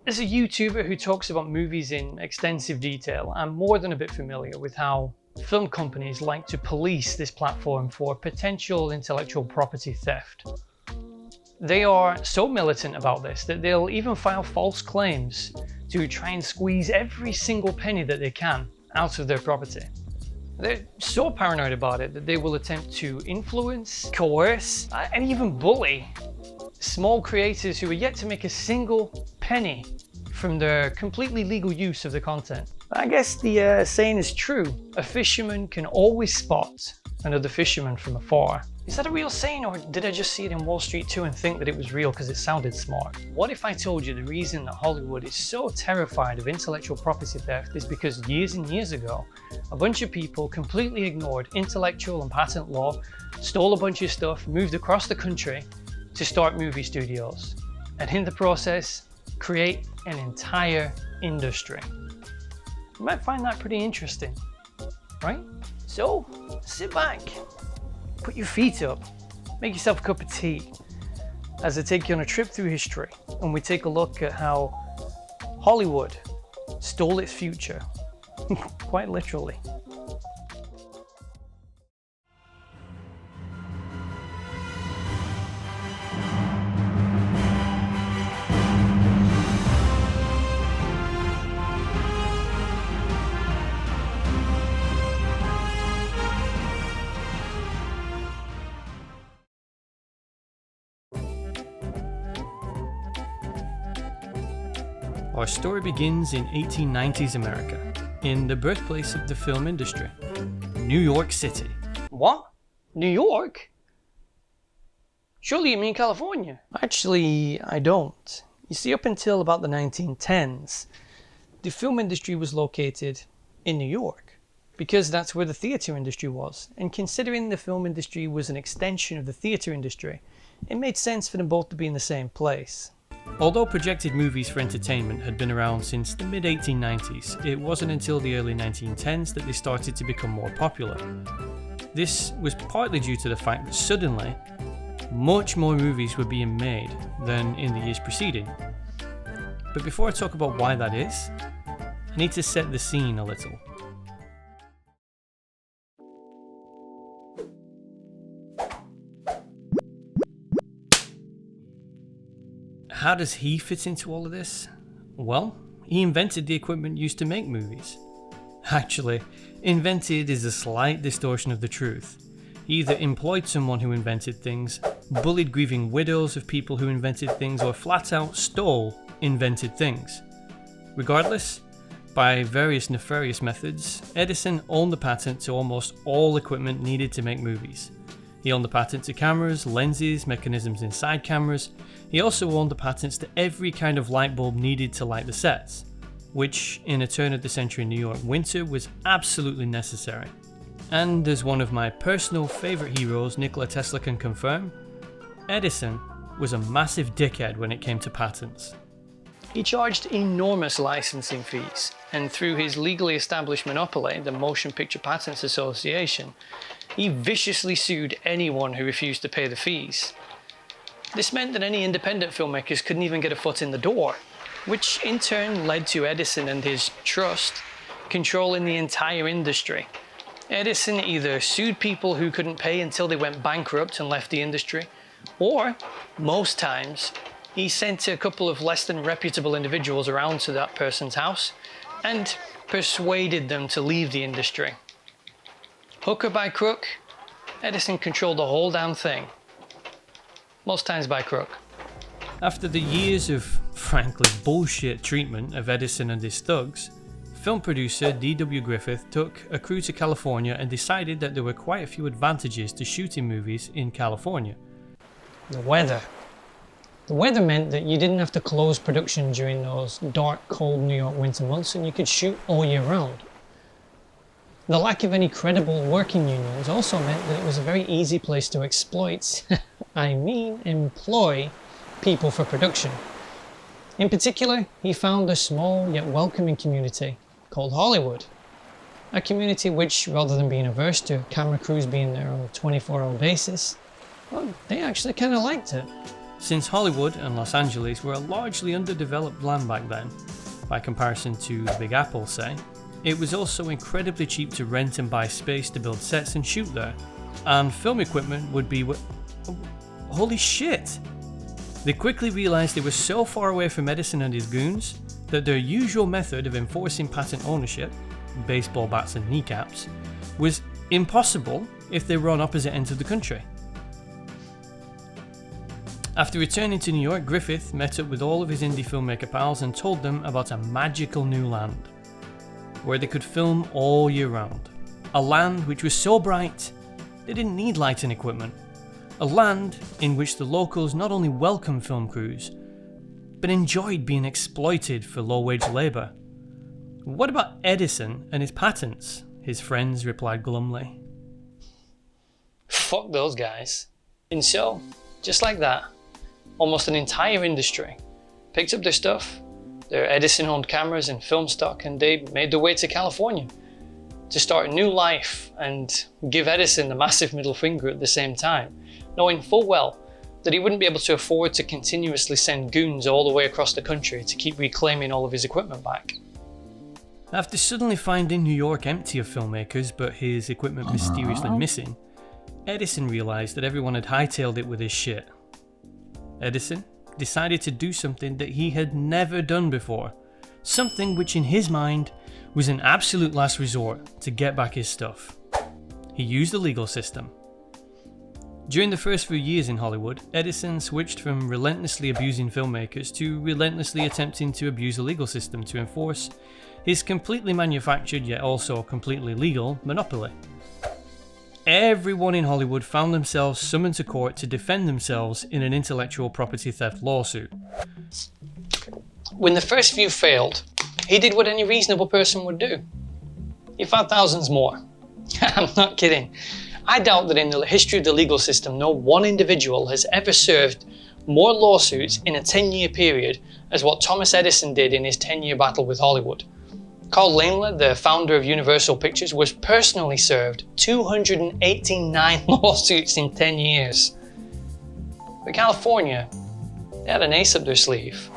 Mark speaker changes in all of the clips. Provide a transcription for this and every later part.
Speaker 1: As a YouTuber who talks about movies in extensive detail, I'm more than a bit familiar with how film companies like to police this platform for potential intellectual property theft. They are so militant about this that they'll even file false claims to try and squeeze every single penny that they can out of their property. They're so paranoid about it that they will attempt to influence, coerce, and even bully small creators who are yet to make a single penny from their completely legal use of the content. I guess the saying is true. A fisherman can always spot another fisherman from afar. Is that a real saying, or did I just see it in Wall Street too and think that it was real because it sounded smart? What if I told you the reason that Hollywood is so terrified of intellectual property theft is because years and years ago, a bunch of people completely ignored intellectual and patent law, stole a bunch of stuff, moved across the country to start movie studios, and in the process, create an entire industry. You might find that pretty interesting, right? So, sit back, put your feet up, make yourself a cup of tea as I take you on a trip through history and we take a look at how Hollywood stole its future, quite literally. Our story begins in 1890s America, in the birthplace of the film industry, New York City. What? New York? Surely you mean California? Actually, I don't. You see, up until about the 1910s, the film industry was located in New York, because that's where the theatre industry was. And considering the film industry was an extension of the theatre industry, it made sense for them both to be in the same place. Although projected movies for entertainment had been around since the mid-1890s, it wasn't until the early 1910s that they started to become more popular. This was partly due to the fact that suddenly, much more movies were being made than in the years preceding. But before I talk about why that is, I need to set the scene a little. How does he fit into all of this? Well, he invented the equipment used to make movies. Actually, invented is a slight distortion of the truth. He either employed someone who invented things, bullied grieving widows of people who invented things, or flat out stole invented things. Regardless, by various nefarious methods, Edison owned the patent to almost all equipment needed to make movies. He owned the patent to cameras, lenses, mechanisms inside cameras. He also owned the patents to every kind of light bulb needed to light the sets, which in a turn of the century New York winter was absolutely necessary. And as one of my personal favourite heroes, Nikola Tesla, can confirm, Edison was a massive dickhead when it came to patents. He charged enormous licensing fees, and through his legally established monopoly, the Motion Picture Patents Association, he viciously sued anyone who refused to pay the fees. This meant that any independent filmmakers couldn't even get a foot in the door, which in turn led to Edison and his trust controlling the entire industry. Edison either sued people who couldn't pay until they went bankrupt and left the industry, or, most times, he sent a couple of less than reputable individuals around to that person's house and persuaded them to leave the industry. Hook or by crook, Edison controlled the whole damn thing. Most times by crook. After the years of, frankly, bullshit treatment of Edison and his thugs, film producer D.W. Griffith took a crew to California and decided that there were quite a few advantages to shooting movies in California. The weather. The weather meant that you didn't have to close production during those dark, cold New York winter months, and you could shoot all year round. The lack of any credible working unions also meant that it was a very easy place to exploit, employ people for production. In particular, he found a small yet welcoming community called Hollywood. A community which, rather than being averse to camera crews being there on a 24-hour basis, well, they actually kind of liked it. Since Hollywood and Los Angeles were a largely underdeveloped land back then, by comparison to the Big Apple, say, it was also incredibly cheap to rent and buy space to build sets and shoot there, and film equipment would be holy shit! They quickly realised they were so far away from Edison and his goons that their usual method of enforcing patent ownership, baseball bats and kneecaps, was impossible if they were on opposite ends of the country. After returning to New York, Griffith met up with all of his indie filmmaker pals and told them about a magical new land, where they could film all year round. A land which was so bright, they didn't need lighting equipment. A land in which the locals not only welcomed film crews, but enjoyed being exploited for low-wage labour. What about Edison and his patents? His friends replied glumly.
Speaker 2: Fuck those guys. And so, just like that, almost an entire industry picked up their stuff, their Edison-owned cameras and film stock, and they made their way to California to start a new life and give Edison the massive middle finger at the same time, knowing full well that he wouldn't be able to afford to continuously send goons all the way across the country to keep reclaiming all of his equipment back.
Speaker 1: After suddenly finding New York empty of filmmakers but his equipment mysteriously missing, Edison realised that everyone had hightailed it with his shit. Edison decided to do something that he had never done before, something which in his mind was an absolute last resort to get back his stuff. He used the legal system. During the first few years in Hollywood, Edison switched from relentlessly abusing filmmakers to relentlessly attempting to abuse the legal system to enforce his completely manufactured yet also completely legal monopoly. Everyone in Hollywood found themselves summoned to court to defend themselves in an intellectual property theft lawsuit.
Speaker 2: When the first few failed, he did what any reasonable person would do. He found thousands more. I'm not kidding. I doubt that in the history of the legal system, no one individual has ever served more lawsuits in a 10-year period as what Thomas Edison did in his 10-year battle with Hollywood. Carl Laemmle, the founder of Universal Pictures, was personally served 289 lawsuits in 10 years. But California, they had an ace up their sleeve.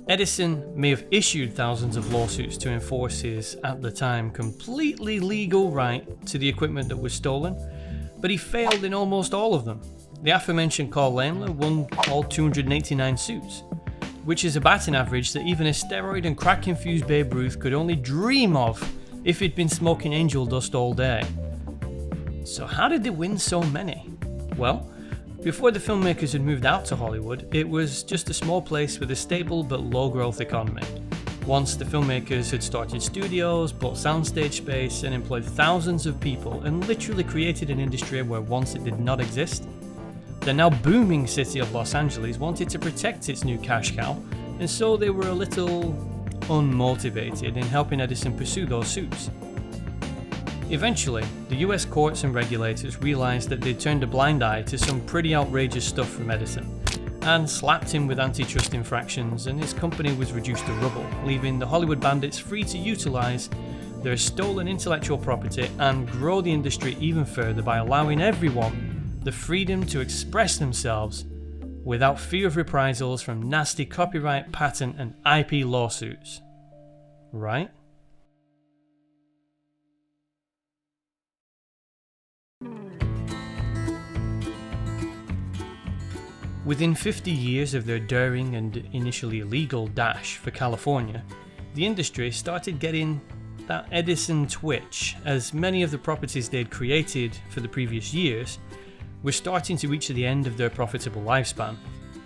Speaker 1: Edison may have issued thousands of lawsuits to enforce his, at the time, completely legal right to the equipment that was stolen, but he failed in almost all of them. The aforementioned Carl Laemmle won all 289 suits, which is a batting average that even a steroid and crack-infused Babe Ruth could only dream of if he'd been smoking angel dust all day. So how did they win so many? Well, before the filmmakers had moved out to Hollywood, it was just a small place with a stable but low-growth economy. Once the filmmakers had started studios, bought soundstage space, and employed thousands of people and literally created an industry where once it did not exist, the now booming city of Los Angeles wanted to protect its new cash cow, and so they were a little unmotivated in helping Edison pursue those suits. Eventually, the US courts and regulators realised that they'd turned a blind eye to some pretty outrageous stuff from Edison, and slapped him with antitrust infractions, and his company was reduced to rubble, leaving the Hollywood bandits free to utilise their stolen intellectual property and grow the industry even further by allowing everyone the freedom to express themselves without fear of reprisals from nasty copyright, patent and IP lawsuits. Right? Within 50 years of their daring and initially illegal dash for California, the industry started getting that Edison twitch, as many of the properties they'd created for the previous years were starting to reach the end of their profitable lifespan,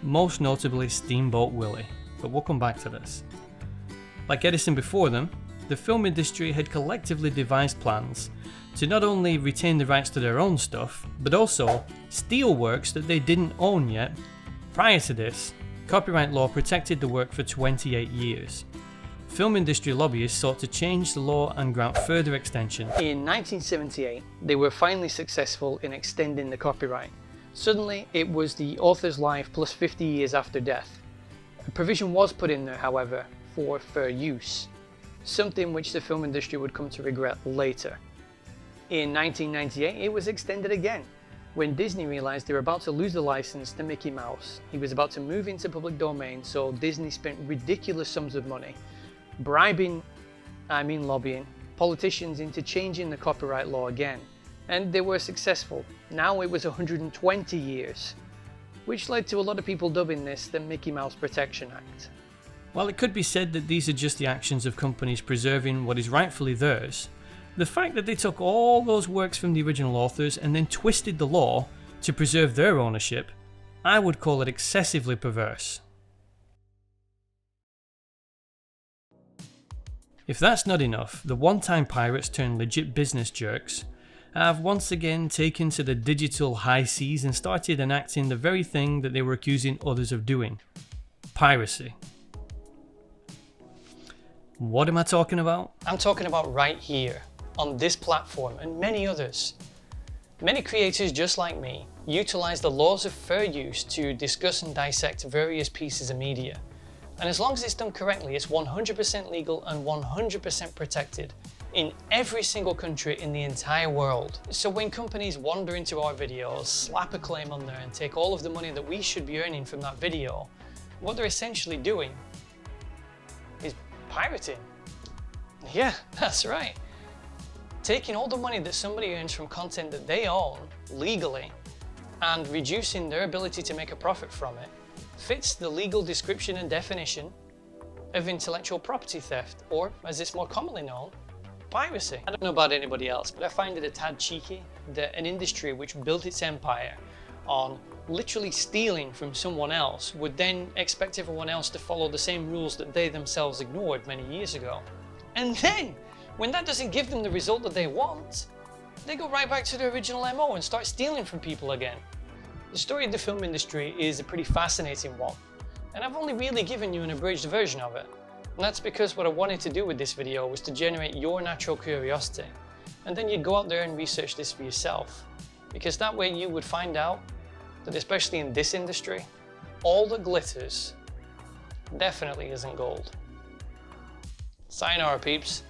Speaker 1: most notably Steamboat Willie, but we'll come back to this. Like Edison before them, the film industry had collectively devised plans to not only retain the rights to their own stuff, but also steal works that they didn't own yet. Prior to this, copyright law protected the work for 28 years. Film industry lobbyists sought to change the law and grant further extension.
Speaker 2: In 1978, they were finally successful in extending the copyright. Suddenly, it was the author's life plus 50 years after death. A provision was put in there, however, for fair use, something which the film industry would come to regret later. In 1998, it was extended again, When Disney realized they were about to lose the license to Mickey Mouse, he was about to move into public domain, so Disney spent ridiculous sums of money lobbying politicians into changing the copyright law again, and they were successful. Now it was 120 years, which led to a lot of people dubbing this the Mickey Mouse Protection Act.
Speaker 1: While it could be said that these are just the actions of companies preserving what is rightfully theirs, the fact that they took all those works from the original authors and then twisted the law to preserve their ownership, I would call it excessively perverse. If that's not enough, the one-time pirates turned legit business jerks have once again taken to the digital high seas and started enacting the very thing that they were accusing others of doing: piracy. What am I talking about?
Speaker 2: I'm talking about right here, on this platform and many others. Many creators just like me utilize the laws of fair use to discuss and dissect various pieces of media. And as long as it's done correctly, it's 100% legal and 100% protected in every single country in the entire world. So when companies wander into our videos, slap a claim on there and take all of the money that we should be earning from that video, what they're essentially doing is pirating. Yeah, that's right. Taking all the money that somebody earns from content that they own legally and reducing their ability to make a profit from it fits the legal description and definition of intellectual property theft, or as it's more commonly known, piracy. I don't know about anybody else, but I find it a tad cheeky that an industry which built its empire on literally stealing from someone else would then expect everyone else to follow the same rules that they themselves ignored many years ago. And then, when that doesn't give them the result that they want, they go right back to their original MO and start stealing from people again. The story of the film industry is a pretty fascinating one, and I've only really given you an abridged version of it. And that's because what I wanted to do with this video was to generate your natural curiosity, and then you'd go out there and research this for yourself. Because that way you would find out that, especially in this industry, all that glitters definitely isn't gold. Sayonara, peeps.